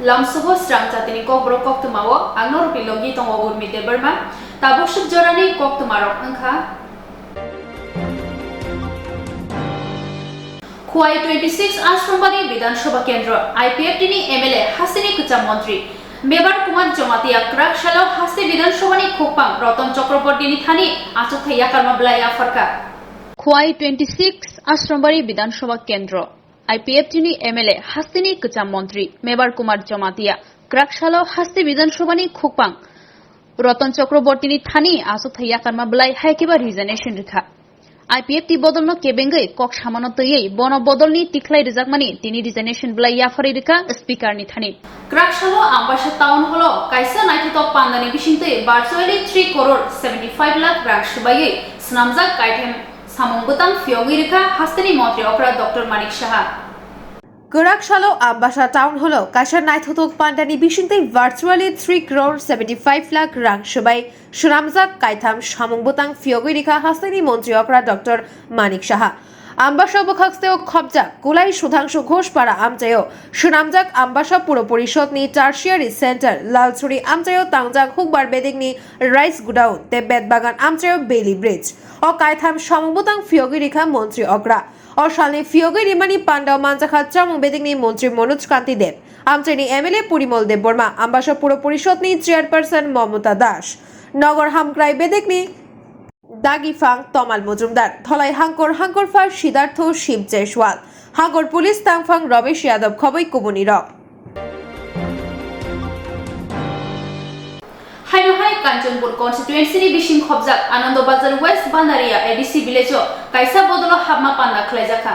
lamsuho Swrangchati ni Kokborok Koktwma o angnor pilogi tong ogur mite berma tabusuk Jorani Koktwma rok angkha Kuai 26 Ashrambani Bidan Sabha Kendra IPF ni MLA Hasini Kucha Montri Mebar Kumar Jomati Akrak Shalo Hasti Bidan Sabani Khopang Roton Chakraborty ni Thani Achuk Thaya Karma Blaya Farka Kuai 26 Ashrambani Bidan Sabha Kendra IPF ni MLA Hasini Kucha Montri Mebar Kumar Jomati Akrak Shalo Hasti Bidan Sabani Khopang Roton Chakraborty ni Thani Achuk Thaya Karma Blaya Haikebar Resignation Rikha IPF ti bodolno kebengai kok samano tei bono bodolni tiklai rijakmani tini resignation blai yafari rika speaker ni thani Krakshalo ambasha town holo kaisa naithitok pandani bisingtei virtually 3 crore 75 lakh rang subai snamjak kaitem samongbutan fiogi rika hastini mantri okra Dr. Manik Saha Krakshalo ambasha town holo kaisa naithitok pandani bisingtei virtually 3 crore 75 lakh rang subai Swrangchati kaitham samongbutan fiogi rika hastini mantri okra Dr. Manik Saha Ambasha Bokhaxteo Khobja Kulai Sudhangshu Ghoshpara Amchayo Swrangchati Ambasha Puro Porishod ni Tertiary Center Lalchuri Amchayo Tangjak Hukbar Beding ni Rice Godown Te Bedbagan Amchayo Bailey Bridge O Kaitham Samongbutan Fiogi Rikha Montri Okra O Shalni Fiogi Rimani Pandao Manjakha Chamong Beding ni Montri Manoj Kanti Deb Amchani MLA Purimol Deb Borma Ambasha Puro Porishod ni Chairperson Mamata Das Nogor Hamkrai Beding ni Dagifang Tomal Mujumdar, Tholai Hankor Far Siddhartho Shiv Jaiswal, Hankor Police Tangfang Ramesh Yadav Khoboi Kubuni Rock. Hainohai Kanchanpur constituency ni Bishing Khobjak Anandobazar West Bandaria ADC village o kaisa bodolo habma panda khlaijaka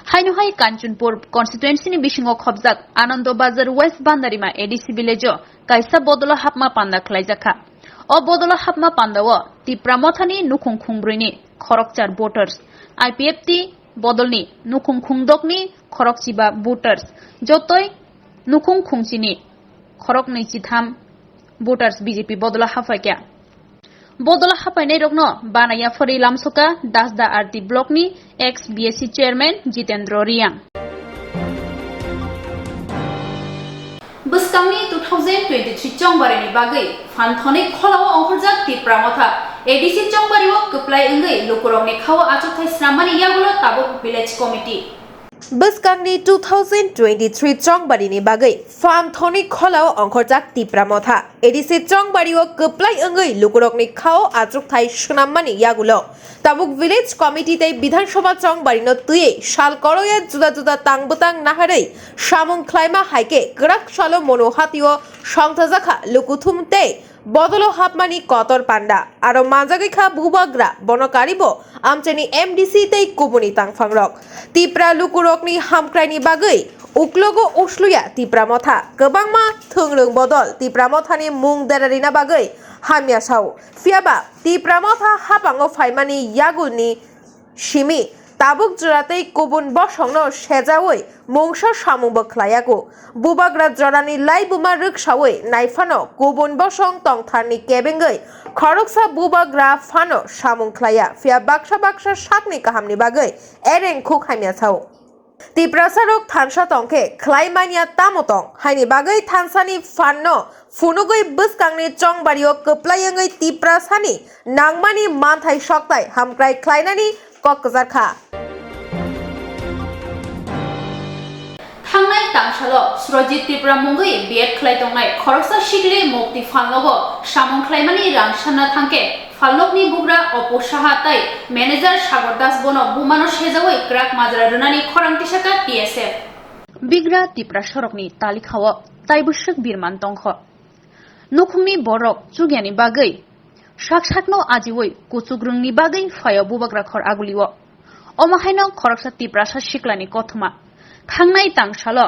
Hainohai Kanchanpur constituency ni Bishing Khobjak Anandobazar West Bandarima ADC village o kaisa bodolo habma panda khlaijaka O bodolo hapma pandawo ti pramothani nukhung khungbrini khorokchar voters IPF ti bodolni nukhung khungdokni khorokchiba voters jotoi nukhung khungchini khoroknei chitham voters BJP bodolo hafaikya bodolo hapainai rokno banaya fori lamsoka dasda RT block ni ex BSC chairman Jitendra Riang Buskamni 2023 Chongbari ni bagai Fanthoni Kholawa Ongkhorjak ti pramotha ADC Chongbari o kuplai engai lukurok ni khawa achukthai sramani yagulo tabuk village committee Buskamni 2023 Chongbari ni bagai Fanthoni Kholao Ongkhorjak ti pramotha ADC Chongbari o kuplai engai lukurok ni khawa achukthai sramani yagulo tabuk village committee tei Bidhan Sabha Chongbari no tuye sal koroya juda tangbutang naharei samung khlaima haike Krakshalo monohatio songthajakha lukuthum tei bodolo hapmani kotor panda aro manjagikha bubagra bonokaribo amchani MDC tei kubuni tangfangrok tipra lukurokni hamkraini bagai uklogo usluya tipra motha kobangma thungrung bodol tipra mothani mung derarina bagai hamya sau fiaba tipra motha hapango faimani yaguni shimi tabuk juratei kubun bosongno sejawoi mungsa samungbo khlaiyago bubagra jorani laibuma ruksaoi naifano kubun bosong tongtharni kebengai khoroksa bubagra fano samung khlaiya fia baksa sakni kahamni bagai ereng khuk hamya sau Tiprasarok thansa tongke khlaimania tamotong haini bagai thansani fanno funugoi buskangni chongbario koplaiangai tiprasani nangmani manthai soktai hamkrai khlainani kokjarkha Thangnai tangshalo Surojit Tripura Mungai biet khlai tongnai khoroksa shikle mukti falnogo samong khlaimani rangsanna thangke falnokni bugra oposaha tai manager Sagar Das bono bumano sejawai krak majra runani khorangtisaka TSF Bigra Tripura sorokni talikhawo taibusuk birman tongkho nukhungni borok chugyani bagai saksakno ajiwoi kuchugrungni bagai phayo bubagra khor aguliwo omahaino khoroksa Tripura shiklani kothma Thangnai tangsalo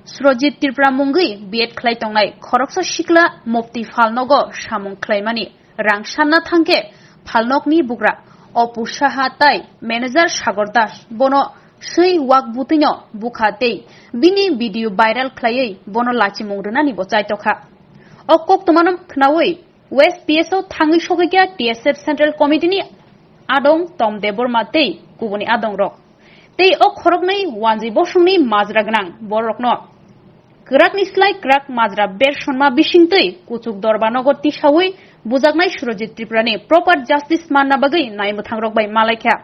Swrangchati Tripura Mungai biet khlai tongnai khoroksa shikla mukti falnogo samung khlaimani rangsanna thangke falnokni bugra opusaha tai manager Sagar Das bono sei wak butino bukhatei bini video viral khlaiei bono lachimung runani bo chaitokha o Koktwmanam khnaoi West PSO thangi sogekya TSF Central Committee ni adong Tom Deborma tei kubuni adong rok tei o khoroknai wanji bosungni majra gnang borokno Krakni slai krak mazra ber shonma bishingtei kuchuk dorbanogor tishawi bujaknai Swrangchati Triprani proper justice manna bagai naimuthangrok bai malaikha.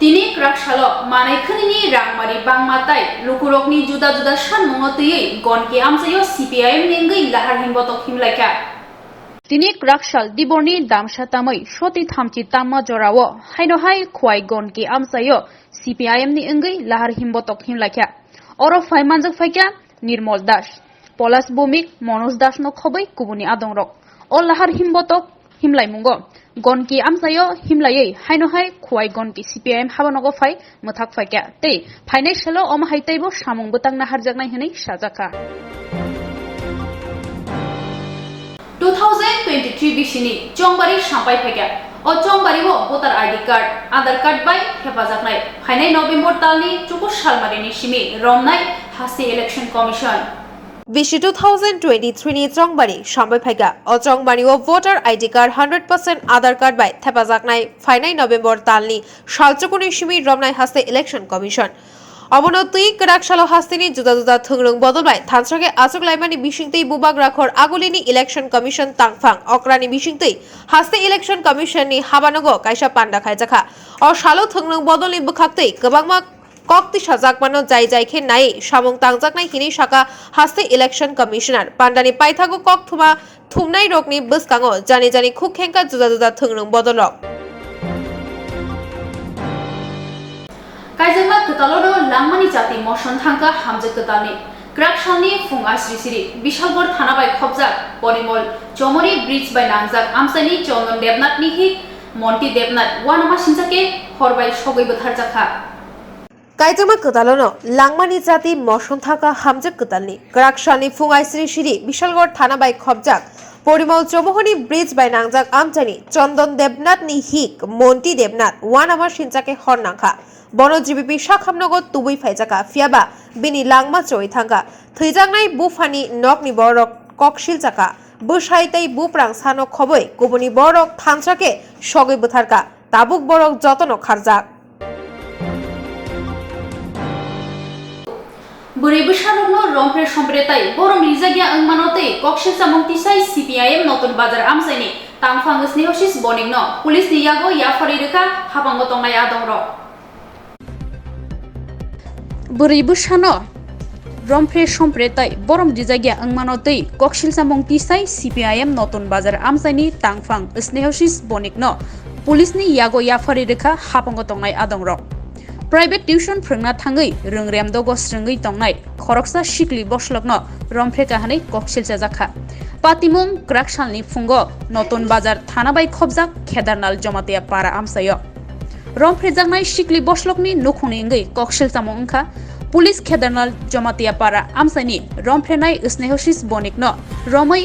Tini kraksalo manaikhani rangmari bangmatai lukurokni juda juda sanmungotei gonki amsayo CPIM nengai lahar himbotok himlaikha. Tini krakshal diborni damsha tamai shoti thamchi tamma jorao hainohai khwai gonki amsayo CPIM ni engai lahar himbotok himlaikha. Oro faimanjak faikha Nirmol Das, Polas Bumik, Monos Das no khobai kubuni adongrok. O lahar himbotok himlaimungo. Gonki amsayo himlayei hainohai khwai gonki CPIM habanogo fai muthak faikha. Tei phainai shalo om haitaibo samung butangna harjaknai hinai sajaka. 2023 bishini Jongbari sampai faikha. O Jongbari wo voter ID card, Aadhaar card bai hefajaknai. Phainai November talni 24 salmarini simi romnai hasi election commission. Bishi 2023 ni Jongbari sampai phaika o Jongbari o voter ID card 100% Aadhaar card bai thepajaknai phainai November talni salchukuni simi romnai haste election commission. অবনতি করাকশালো হাস্তিনি জুদা জুদা থুংরং বদলবাই থানসকে আচক লাইমানি বিশিংতেই বুবাগ রাখর আগুলিনি election commission তাংফাং অকরানি বিশিংতেই হাস্তে election কমিশননি হাবানগো কাইসা পান্ডা খাইজাখা অ শালো থুংরং বদলনি বুখাক্তেই গোবাংমা কক্তি সাজাকমানো যাই যাইখে নাই সামং তাংজাকনাই হিনি শাখা হাস্তে election commissioner পান্ডানি পাইথাগো কক্তমা থুমনাই রকনি বসকাঙো জানি জানি খুখেংকা জুদা জুদা থুংরং বদলক Kaijama Ketalono Langmani Chati motion thangka hamje ketalni Krakshani funga sri Bishalgor thana bai khobjak Porimol Chomori bridge bai nangjak amsani Chondon Debnath nihi Monty Debnath wanama sinjake horbai sogoi botharjakha কাইজামা কতালনো লাংমানি জাতি মশন থাকা হামজাক কতালনি করাকশানি ফুঙ্গাই শ্রী বিশালগড় থানা by খবজাক Parimal চমোহনি bridge by নাংজাক আমচানি চন্দন দেবনাথ নি হিক Monty Debnath one আমার সিনচাকে হরনাংখা বনজীবী শাখামনগর তুবুই ফাইজাকা ফিয়াবা বিনি লাংমা চই থাঙ্গা থৈজাংনাই বুফানি নকনি বরক ককশিল চাকা বুসাইতাই বুপ্রাং সানো খবই গুবনি বরক থানচাকে সগৈ বুথারকা তাবুক বরক যতন খারজাক Buri besarokno rompre sompretai borom rizagia angmanotei kokshil samong tisai CPIM notun bazar amsaini tangfangus nehosis boningno pulis ni yago yafari reka habango tongnai adongro Buri bushano rompre sompretai borom rizagia angmanotei kokshil samong tisai CPIM notun bazar amsaini tangfang snehosis boningno pulis ni yago yafari reka habango tongnai adongro Private tuition prengna thangai rungrem dogo srengei tongnai khoroksa shikli boslokno rompre kahanai kokshil chajakha patimung kraksalni fungo noton bazar thana bai khobjak khedarnal jomatia para amsayo rompre jagnai shikli boslokni nukhuni ngai kokshil chamong kha police khedarnal jomatia para amsaini rompre nai snehosis bonikno romai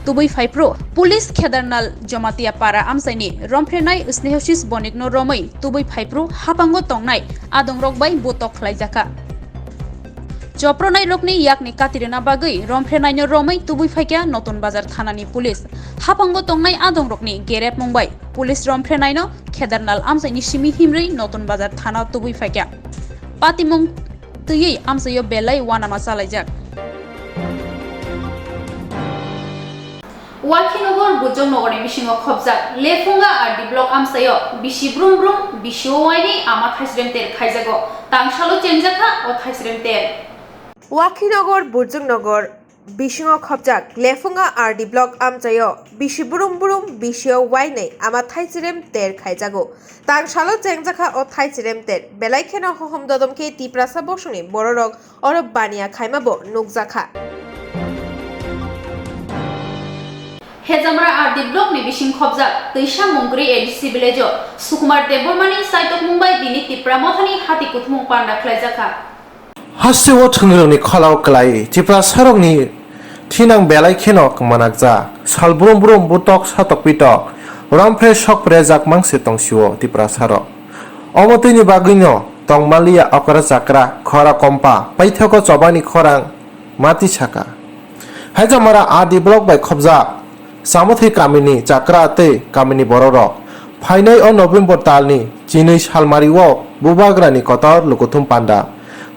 Tubui Faipro, Police Kedarnal Jomatia Para Amsaini, Romprenai, Snehosis Bonikno Romai, Tubui Faipro, Hapango Tongnai, Adong Rokbai, Botok Laijaka. Jopronai Rokni Yakni Katirina Bagai, Romprenai no Romai, Tubui Faika, Noton Bazar Thanani Police, Hapango Tongnai, Adong Rokni, Gerep Mumbai, Police Romprenai no, Kedarnal Amsaini Shimi Himri, Noton Bazar Thana Tubui Faika. Patimung Tuyi Amsayo Belai Wanama Salajak. Walkinogor Bujongnogori Mishingo Khobjak Lefunga ar Diblok amsayo Bishi Brum Brum Bishi Owaini ama Thaisremter Khaijago Tangshalo Chenjaka o Thaisremter Wakinagar Burjungnagar বিশিং খবজাক লেফুঙ্গা R D block আমচায় বিশি বুরুম বুরুম বিশিও ওয়াইনে আমা থাইচিরেম তের খাইজাগো তাং শালো চেংজাখা ও থাইচিরেম তের বেলাইখেন হহম দদমকে তিপ্রাসা বসুনি বড়রক অরব বানিয়া খাইমাবো নুকজাখা Hezamra ar Diblok ni Bishing Khobjak Teisha Mungri ADC Village Sukumar Debormani Saitok Mumbai Dini Tipramothani Hati Kuthmung Panda Klaijaka Hasewo thungrongni khalau klai chipra sarokni thinang belai khenok manakja salbrum brum butok satok pitok rompre sokpre jakmang se tongsiwo tipra sarok omotini bagino tongmalia okra jakra khora kompa paithoko chobani khorang mati chaka haijamara adi blok bai khobjak samothi kamini chakra te kamini bororok phainai o November talni chinui salmari o bubagrani kotor lukuthum panda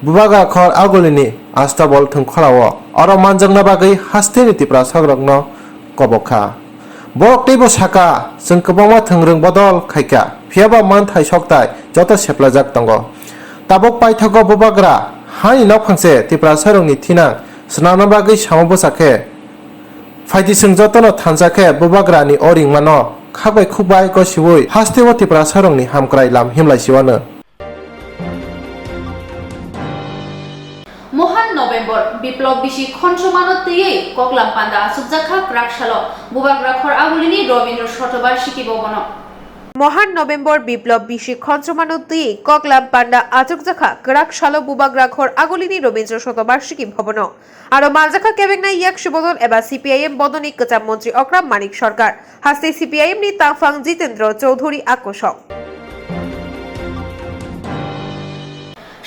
bubaga khor agolini astabol thung kholao aro manjangna bagui hasteni tipra sagrokno kobokha borok teibo saka jeng kwbangma thungrung bodol khaika phiaba man thai soktai joto seplajak tongo tabok paithago bubagra hani nok phangse tipra sarongni thina snana bagui samobosakhe faidi sing jotono thanjakhe bubagrani oring mano khakbai khukbai ko siwui hasteo tipra sarongni hamkrai lam himlai siwano মহান November বিপ্লব বিশি খঞ্চমানতেই ককলাম পান্ডা আসুকজাখা ক্রাকশালো বুবাগ্রাখর আগুলিনি রবীন্দ্র শতবার্ষিকী ভবন মহান November বিপ্লব বিশি খঞ্চমানতি ককলাম পান্ডা আচকজাখা করাক শালো বুবাগ্রাখর আগলিনী রবীন্দ্র শতবার্ষিকী ভবন আর মালজাখা কেবেংনা ইয়াক সুবদল এবা CPIM বদনী কচাম মন্ত্রী অক্রাম মানিক সরকার হাস্তে CPIM নি তাংফাং জিতেন্দ্র চৌধুরী আকোষক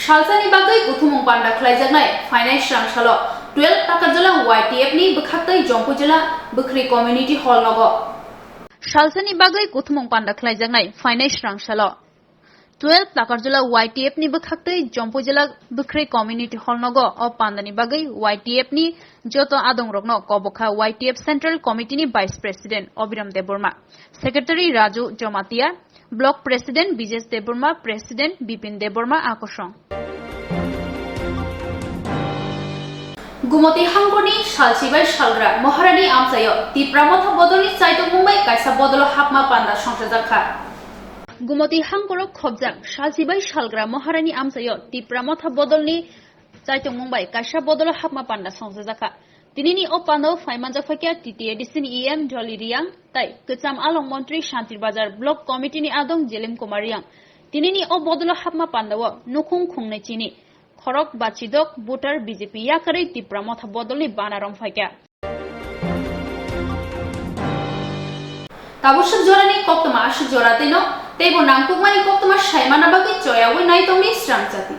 শালসানি বাগৈ গুথুমুং পান্ডা খ্লাইজাকনাই ফাইনান্স রাংশালো 12 টাকা জলা ওয়াইটিএফ নি বখাতৈ জম্পু জেলা বখরি কমিউনিটি হল নগ শালসানি বাগৈ গুথুমুং পান্ডা খ্লাইজাকনাই ফাইনান্স রাংশালো 12 টাকার জলা ওয়াইটিএফ নি বখাতৈ জম্পু জেলা বখরি কমিউনিটি হল নগ অ পান্ডানি বাগৈ ওয়াইটিএফ নি যত আদং রগ্ন কবখা ওয়াইটিএফ সেন্ট্রাল কমিটি নি vice president Abiram Debbarma secretary Raju Jamatia block president Bijesh Debbarma president Bipin Debbarma আকর্ষণ গুমতি হাঙ্গনি শালসিবাই শালগ্রা মহারানী আমসায় তিপ্রামথা বদলি চাইতো মুম্বাই কাইসা বদল হাকমা পান্ডা সংসাজাখা গুমতি হাঙ্গরক খবজাক শালসিবাই শালগ্রা মহারানী আমসায় তিপ্রামথা বদলনি চাইতো মুম্বাই কাইসা বদল হাকমা পান্ডা সংসাজাখা তিনিনি ও পান্ডাও ফাইমানজাফাকিয়া টিটিএডিসিন ইএম ঢলি রিয়াং তাই কচাম আলং মন্ত্রী শান্তির বাজার ব্লক কমিটিনি আদং জেলিম কুমার রিয়াং তিনিনি ও বদল হাকমা পান্ডাও নুখুং খুংনে চিনি খরক বাচিদক ভোটার বিজেপি ইয়াকারে তিপ্রামথা বদলনি বানারং ফাইকা তাবুসক জরানি কোক্তমা আশু জরাতেনো তেবো নাংকুকমানি কোক্তমা সাইমানা বাগৈ চয়াওই নাইতংনি স্রাংচাতি